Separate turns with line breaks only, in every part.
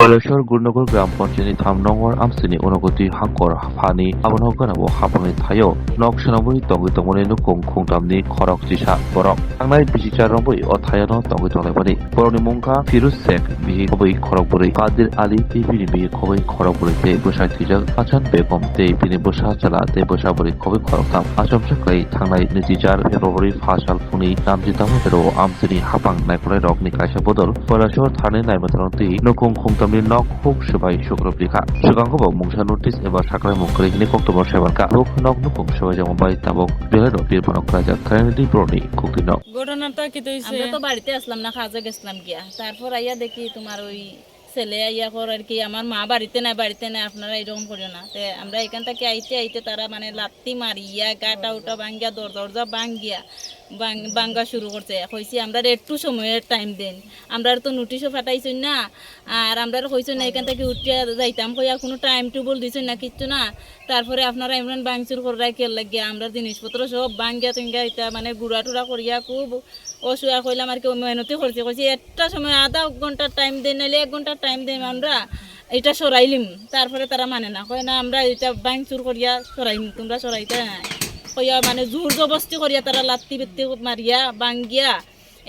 Balasore Gurnagar Gram Panchayatni Thamnongor Amsini Unagoti Hangkor Hafani Abanhoganabo Hapangni Thayo Nok Shanabui Tongi Tongoni Nukong Khongtamni Khorok Jisa Borok Tangnai Bisichar Rambui O Thayano Tongi Tonglebani Boroni Mungka Firuz Sek Bihi Khobui Khorok Buri Qadir Ali Bini Bihi Khobui Khorok Buri Te Bosai Tijak Hasan Begum Te Bini Bosa Chala Te Bosa Buri Khobui Khorok Tam Asam Sakai Tangnai Nijijar February Fasal Funi Namjita Motero Amsini Hapang Naikore Rokni Kaisa Bodol Balasore Thane Naimatranti Nukong Khongtam Nok Huk Sebai Sukrapika Sugangko Mungsa Notice Eba Sakrai Mukri Ni Oktober Sebanka Lok Nok Nukong Sebai Jambai Tabok Belero Birpanok Raja Kennedy Broni Kukinok
ঘটনাটা কি হইছে আমরা তো বাড়িতে আসলাম না কাজে গেছিলাম গিয়া তারপর আইয়া দেখি তোমার ওই ছেলে আইয়া কর আর কি আমার মা বাড়িতে নাই আপনারা এরকম করিও না তে আমরা এখান থেকে আইতে তারা মানে লাত্তি মারিয়া গাটা উটা ভাঙ্গিয়া দরজা ভাঙ্গিয়া ভাঙ্গা শুরু করছে কইছি আমরা একটু সময়ের টাইম দেন আমরা তো নোটিশও ফাটাইছি না আর আমরা কইছি না এখান থেকে উঠিয়া যাইতাম কইয়া কোনো টাইম টেবল দিছেন না কিচ্ছু না তারপরে আপনারা এমন ভাঙচুর করাই কেল লাগিয়া আমরা জিনিসপত্র সব ভাঙ্গিয়া টিঙ্গা এটা মানে গুড়া টুড়া করিয়া খুব অসুয়া কইলাম আর কি মেহনতি করছি কইছি একটা সময় আধা ঘন্টার টাইম দেন নাহলে 1 ঘন্টার টাইম দেন আমরা এটা সরাইলিম তারপরে তারা মানে না কয় না আমরা এটা ভাঙচুর করিয়া সরাইম তোমরা সরাইতে না কইয়া মানে জোর জবস্তি করিয়া তারা লাত্তি বিত্তি মারিয়া ভাঙ্গিয়া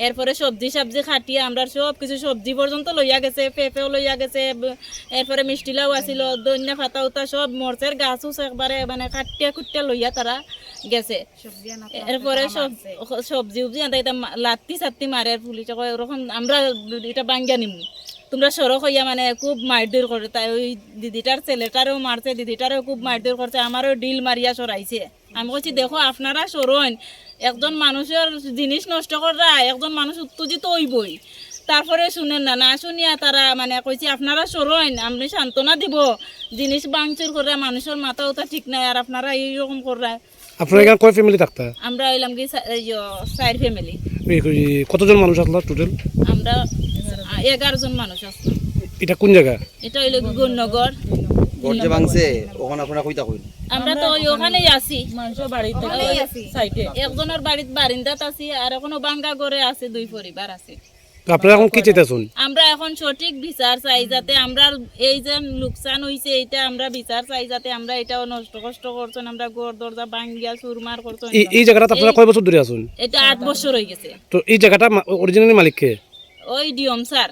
এরপরে সবজি খাটিয়া আমরা সব কিছু সবজি পর্যন্ত লইয়া গেছে পেঁপেও লইয়া গেছে এরপরে মিষ্টিলাও আসিল দৈন্য ফাতা উতা সব মরচের গাছ একবারে মানে কাটিয়া খুটিয়া লইয়া তারা গেছে এরপরে সবজি উবজি আনতে এটা লাত্তি সাত্তি মারে পুলিশ ওরকম আমরা এটা ভাঙ্গিয়া নিমু তোমরা সড়ক হইয়া মানে খুব মারধর করে তাই ওই দিদিটার ছেলেটারও মারছে দিদিটারও খুব মারধর করছে আমারও ডিল মারিয়া সরাইছে আমি বলছি দেখো আপনারা সরণ একজন মানুষের জিনিস নষ্ট করা একজন মানুষ উত্তেজিত হইবই তারপরে শুনেন না শুনিয়া তারা মানে কইছি আপনারা সরণ আপনি সান্ত্বনা দিব জিনিস ভাঙচুর করে মানুষের মাথা ওটা ঠিক নাই আর আপনারা এইরকম করা
আপনারা এখানে কয় ফ্যামিলি থাকতা
আমরা হইলাম কি 4 ফ্যামিলি
কতজন মানুষ আসলো টোটাল
আমরা 11 জন মানুষ আসলো
এটা কোন জায়গা
এটা হইলো গুণনগর
গর্জে ভাঙছে ওখানে আপনারা কইতা কইন
আমরা তো ওখানেই আছি মানুষের বাড়িতে সাইডে একজনের বাড়িতে বারিন্দাত আছি আর এখনো বাঙ্গা ঘরে আছে 2 পরিবার আছে
তো আপনারা এখন কি চাইতেছেন
আমরা এখন সঠিক বিচার চাই যাতে আমরা এই যে লোকসান হইছে এটা আমরা বিচার চাই যাতে আমরা এটাও নষ্ট কষ্ট করছেন আমরা ঘর দরজা ভাঙ্গিয়া চুরমার করছেন
এই জায়গাটা আপনারা কয় বছর ধরে আছেন
এটা 8 বছর হয়ে গেছে
তো এই জায়গাটা অরিজিনালি মালিক কে
ওই ডিএম স্যার